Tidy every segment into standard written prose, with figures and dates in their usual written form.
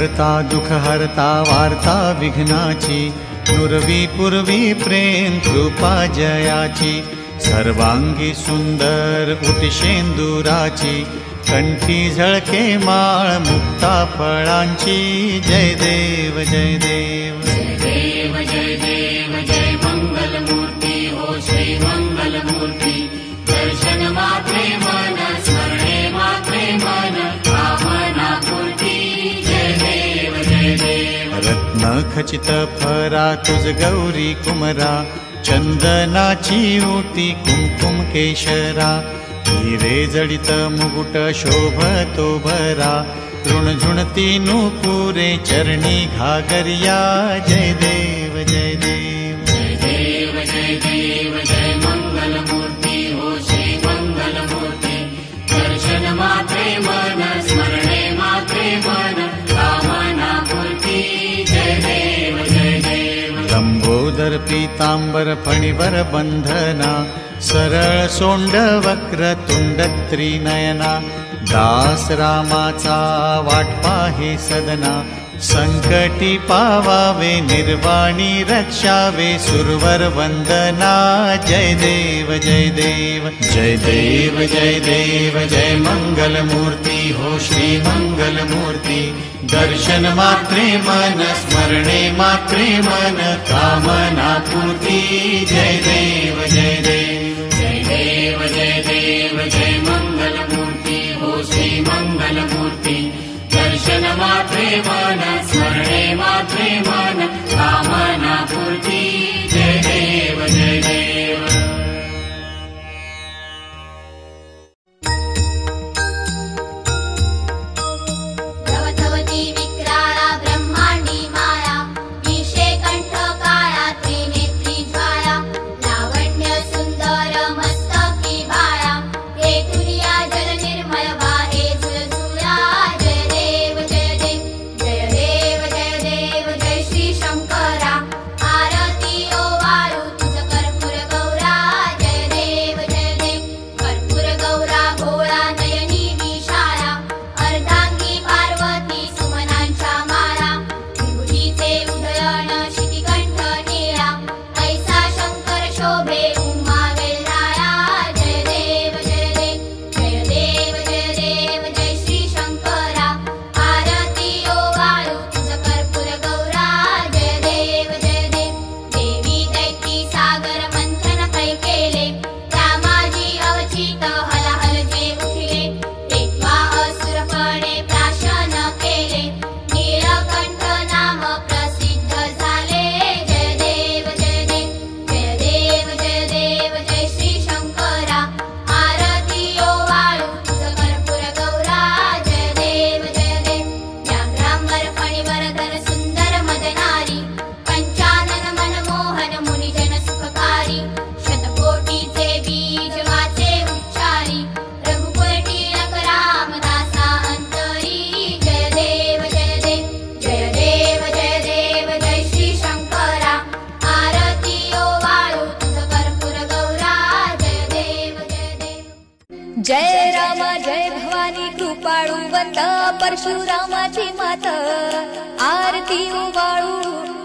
करता दुख हरता वार्ता विघ्नाची, नुरवी पूर्वी प्रेम कृपा जयाची, सर्वांगी सुंदर उटिशेंदुराची, कंठी झळके माळ मुक्ता फळांची। जय देव जय देव जय देव जय देव जय मंगल मूर्ती हो श्री मंगल मूर्ती। दर्शन मात्रे मन स्मरणे मात्रे मन कामना पूर्ती। जय देव जय देव रत्न खचित फरा तुझ गौरी कुमरा, चंदनाची ओटी कुंकुम केशरा, हिरे जडित मुकुट शोभतो भरा, तृणझुणती नूपुरे चरणी घागरिया। जय देव जय देव जय देव जय देव जय मंगल मूर्ती हो श्री मंगल मूर्ती। दर्शन मात्रे मन स्मरणे मात्रे मन कामना पूर्ती। जय देव जय देव लंबोदर पीतांबर फणीवर बंधना, सरळ सोंड वक्र तुंड त्रिनयना, दास रामाचा वाट पाहे सदना, संकटी पावावे निर्वाणी रक्षावे सुरवर वंदना। जय देव जय देव जय देव जय देव जय मंगल मूर्ती हो श्री मंगल मूर्ती। दर्शन मात्रे मन स्मरणे मात्रे मन कामना पूर्ती। जय देव जय देव जय देव जय देव जय मंगल मूर्ती हो श्री मंगल मूर्ती। दर्शन मात्रे मन स्मरणे मात्रे मन कामना पूर्ती। जय देव जय देव जय रामा जय भवानी कृपाळू वंदा परशुरामाची मात। आरती ओवाळू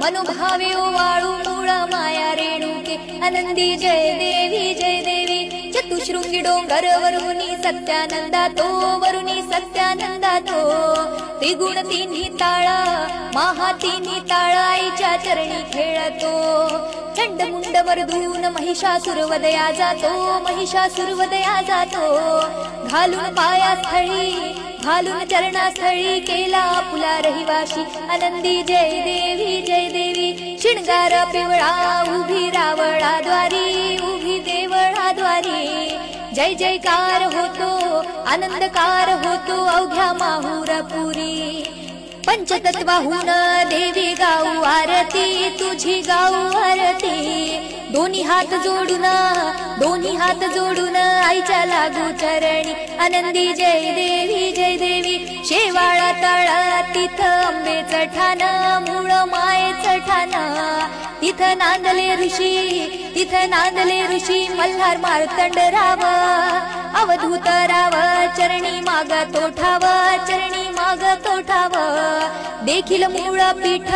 मनोभावे ओवाळू मूळ माया रेणुके आनंदी। जय देवी जय देवी चतुशृंगी डोंगर वरुणी सत्यानंदा तो वरुणी सत्यानंदा तो। त्रिगुण तिन्ही ताळा महातिन्ही ताळा आईच्या चरणी खेळतो। चंडमुंड मर्दून महिषासुरवदया जातो महिषासुरवदया जातो। घालून पायास्थळी घालून चरणास्थळी केला पुला रहिवाशी आनंदी। जय देवी शिणगार पिवळा उभी रावळाद्वारी उभी देवळाद्वारी। जय जयकार होतो आनंदकार होतो अवघ्या माहुरपुरी। पंचतत्वाहून देवी गाऊ आरती तुझी गाऊ आरती। दोन्ही हात जोडून आईच्या लागू चरणी आनंदी। जय देवी शेवाळा तळा तिथ अंबेचं ठाण मूळ मायेचं ठाण। तिथं नांदले ऋषी मल्हार मार्तंड राव अवधूत राव चरणी माग तो ठाव चरणी माग तो ठाव देखील मूळ पीठ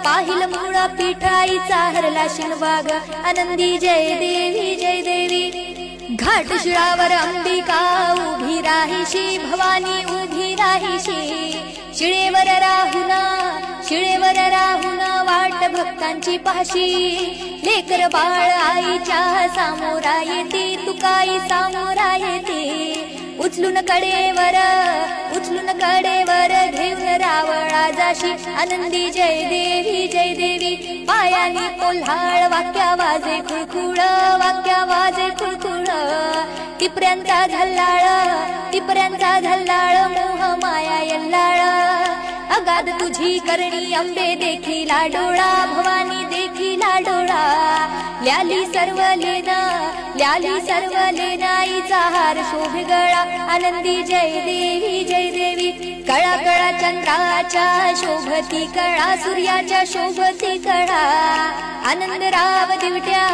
पाहिल मूळ पीठ आईचा हरला शिनवाग आनंदी जय देवी घाट शिळावर अंबिका उभी राहिशी भवानी उभी राहिशी शिळेवर राहून वाट भक्तांची पाशी लेकर बाळ आईच्या सामोरा येते तुकाई सामोरा येते उचलून कडेवर घेऊन रावळा जाशी आनंदी जय देवी पायानी कोल्हाळ वाक्या वाजे खुळखुळ टिपऱ्यांचा झल्लाळ मोह माया यल्लाळ अगाध तुझी करणी अंबे देखीला डोळा भवानी देखीला डोळा ल्याली सर्व लेनाईचा हार शोभे गळा आनंदी जय देवी कळा कळा चंद्राच्या शोभती कळा सूर्याच्या शोभती कळा आनंद राव दिवट्या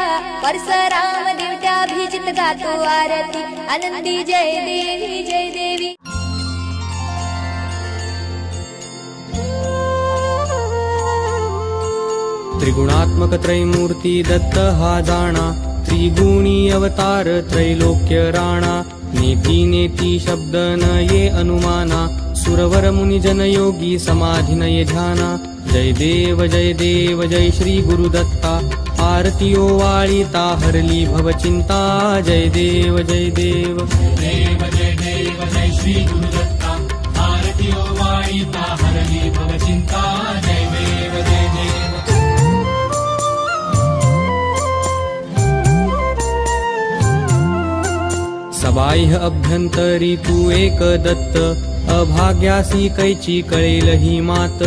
परसराम दिवट्या अभिजित गातो आरती आनंदी जय देवी त्रिगुणात्मक त्रैमूर्ती दत्त हा जाणा त्रिगुणी अवतार त्रैलोक्य राणा नेती नेती शब्द न ये अनुमाना सुरवर मुनिजन योगी समाधी न ये ध्याना जय देव जय श्री गुरुदत्ता आरती ओवाळीता हरली भवचिंता जय देव जय श्री गुरुदत्ता आरती ओवाळीता हरली भवचिंता जय देव सबाह्य अभ्यंतरी तू एक दत्त अभाग्यासी कैची कळेल ही मात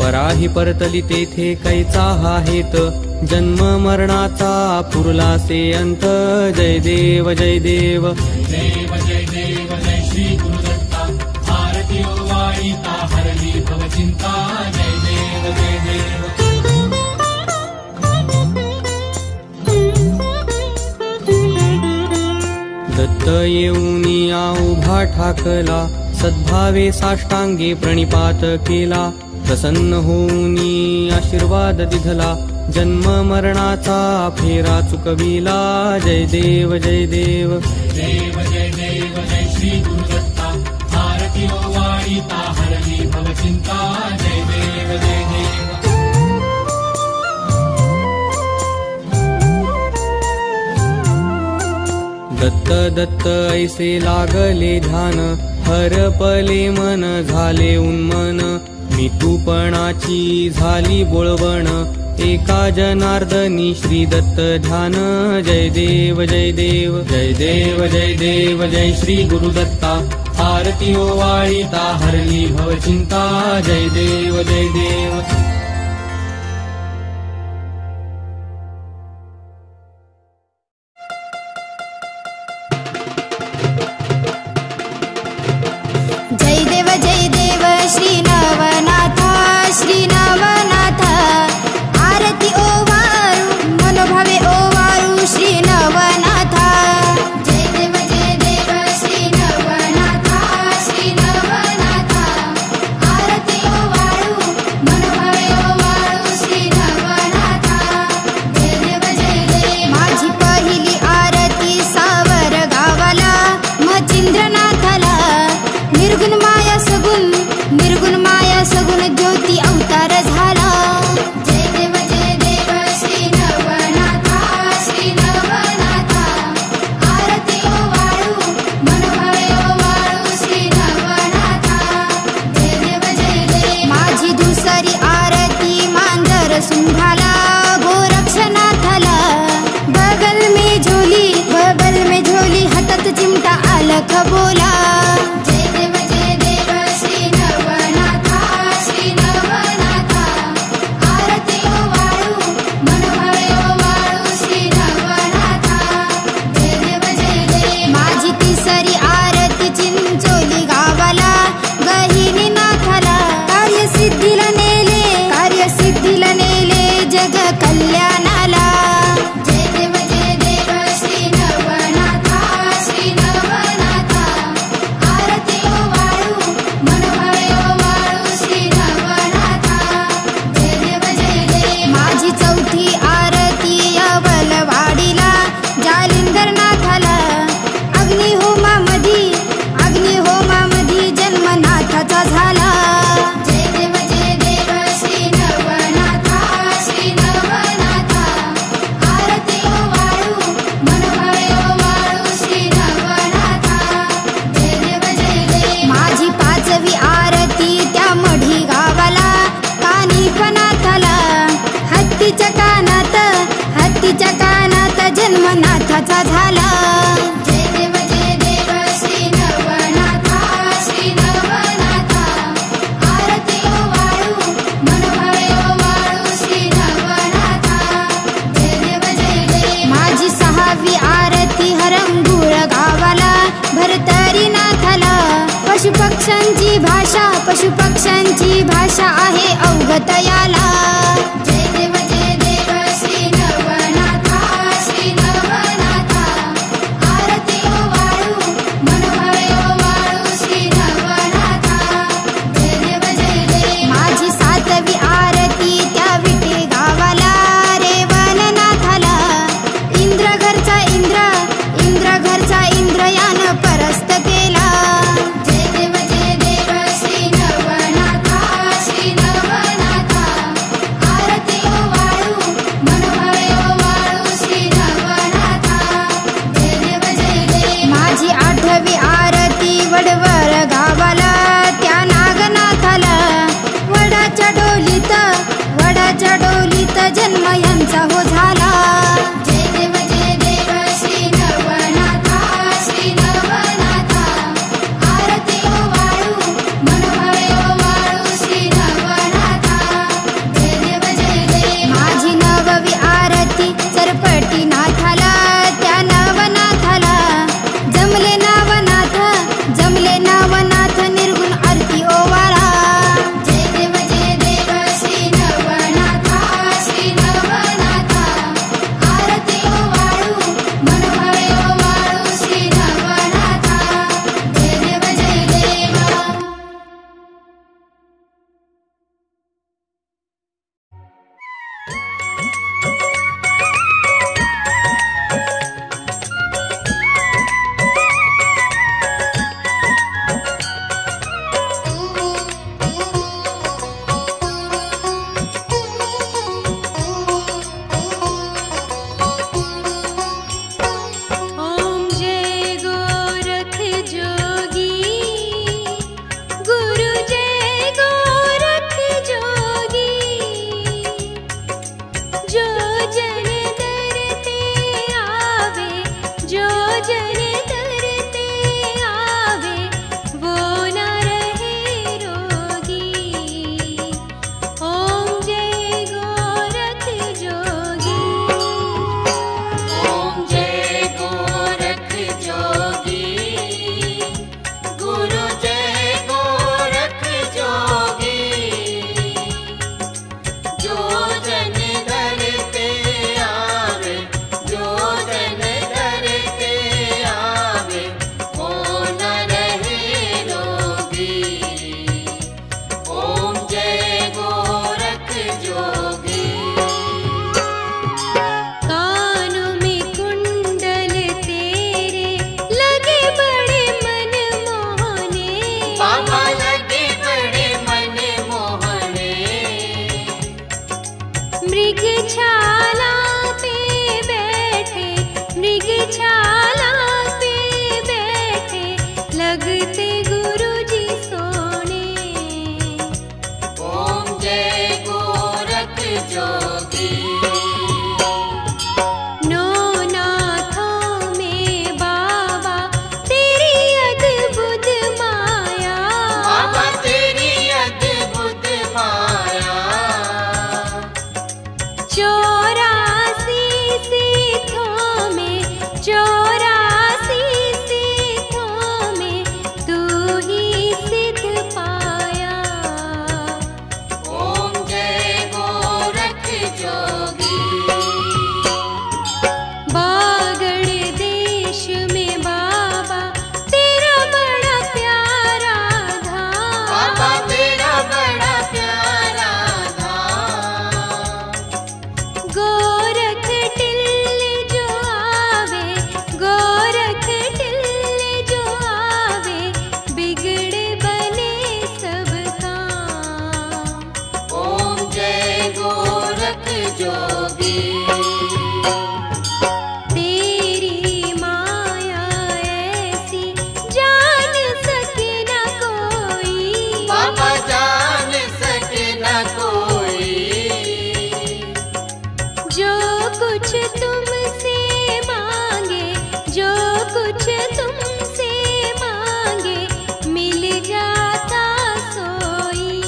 पराही परतली तेथे कैचा हा हेत जन्म मरणाचा पुरलासे अंत जय देव जय श्री गुरुदत्ता आरती ओवाळीता हरली भवचिंता जय देव दत्त येऊनिया उभा ठाकला सद्भावे साष्टांगे प्रणिपात केला प्रसन्न होऊनी आशीर्वाद दिधला जन्म मरणाचा फेरा चुकविला जय देव जय श्री गुरुदत्ता आरती ओवाळीता हरली भवचिंता जय देव दत्त दत्त ऐसे लागले ध्यान हरपले मन झाले उन्मन मितूपणाची झाली बोळवण एका जनार्दनी श्री दत्त ध्यान जय देव जय श्री गुरुदत्ता आरती ओवाळीता हरली भवचिंता जय देव जय देव श्री नवनाथ आरती ओवाळू मनोभावे ओवाळू श्री नवनाथ जय देव श्री नवनाथ आरती ओवाळू मनोभावे पशु पक्ष्यांची भाषा आहे अवगत याला. जय देव श्री नवनाथा, श्री नवनाथा. आरती ओवाळू मनोभावे ओवाळू श्री नवनाथा. जय देव माझी 7वी आरती त्या विटे गावाला रे वननाथाला. इंद्र घरचा इंद्रयान परस्त केला. जय देव श्री नवनाथा, श्री नवनाथा. आरती ओवाळू मनोभावे ओवाळू श्री नवनाथा. जय देव माझी 8वी आरती वडवर गावाला त्या नागनाथाला. वडाच्या डोलीत जन्म यांचा हो झाला. जय देव श्री नवनाथा, श्री नवनाथा. आरती ओवाळू मनोभावे ओवाळू श्री नवनाथा. जय देव माझी 9वी आरती चरपटी नाथाला त्या नवनाथाला. जमले नवनाथ निर्गुण आरती ओवाळा. जय देव श्री नवनाथा, श्री नवनाथा. आरती ओवाळू मनोभावे ओवाळू श्री नवनाथा. जय देव ओम जय गोरख जोगी, गुरु जय गोरख जोगी. जो जन दर ते आवे, जो जन दर ते आवे, वो न रहे रोगी. ओम जय गोरख जोगी. ओम जय गोरख जोगी, गुरु जय गोरख जोगी. जो जन दर ते आवे, जो जन दर ते आवे, वो न रहे रोगी. ओम जय गोरख जोगी. कानों में कुंडल तेरे लगे बड़े मनमोहने. बाबा लगे बड़े मन मोहने. मृगछाला पे बैठे, मृगछाला पे बैठे, लगते गुरुजी सोने. ओम जय गोरख जोगी. नो नाथों में बाबा तेरी अद्भुत माया. बाबा तेरी अद्भुत माया. 84 सिद्धों में, 84 सिद्धों में तू ही सिद्ध पाया. ओम जय गोरख जोगी. बागड़ देश में बाबा तेरा बड़ा प्यारा धाम. बाबा तेरा बड़ा प्यारा धाम. गोरख टिल्ले जो आवे, गोरख टिल्ले जो आवे, बिगड़े बने सब काम. ओम जय गोरख जोगी. तेरी माया ऐसी जान सके न कोई. बाबा जान सके न कोई. जो कुछ तुमसे मांगे, जो कुछ तुमसे मांगे, मिल जाता सोई.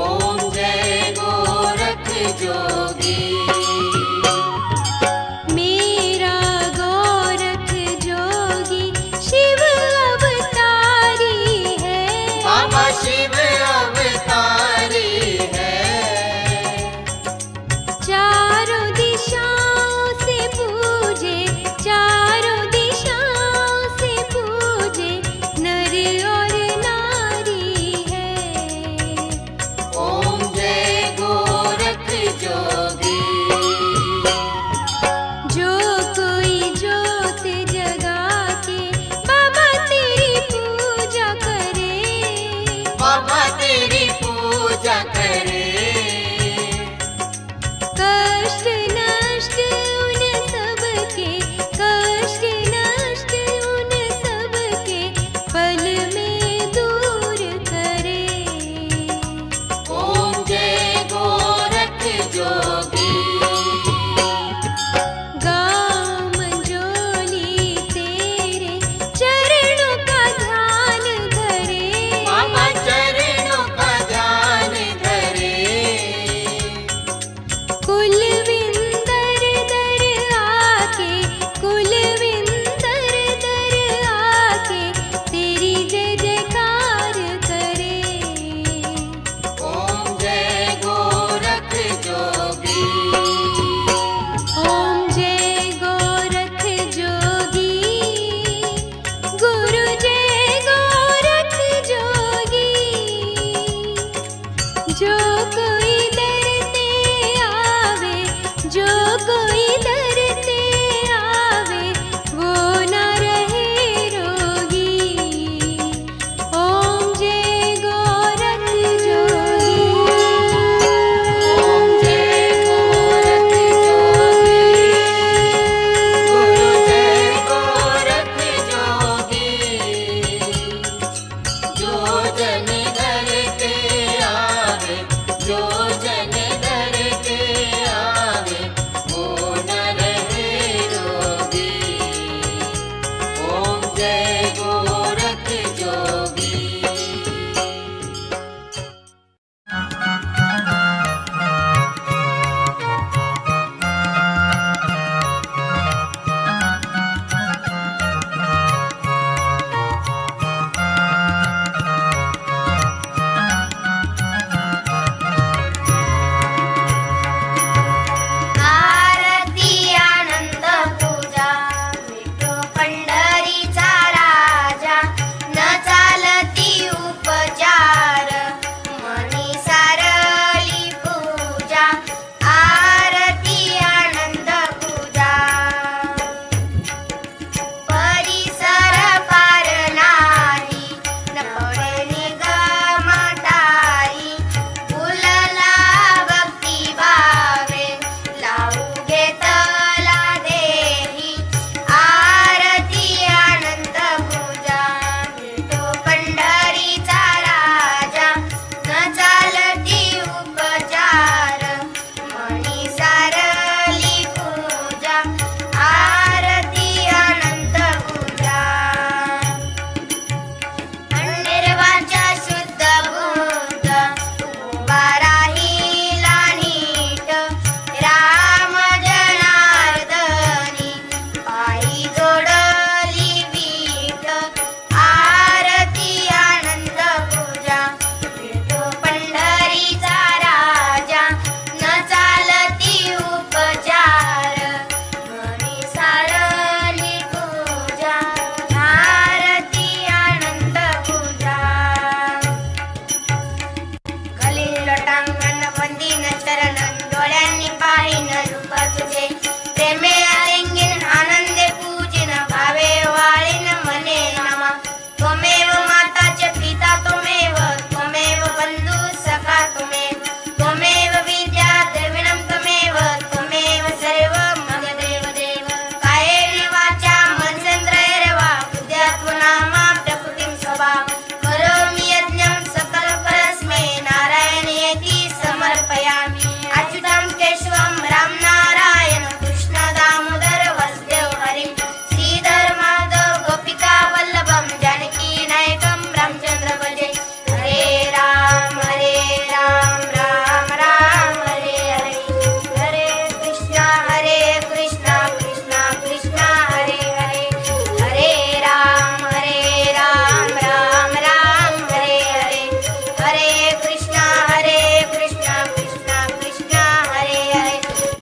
ओम जय गोरख जोगी.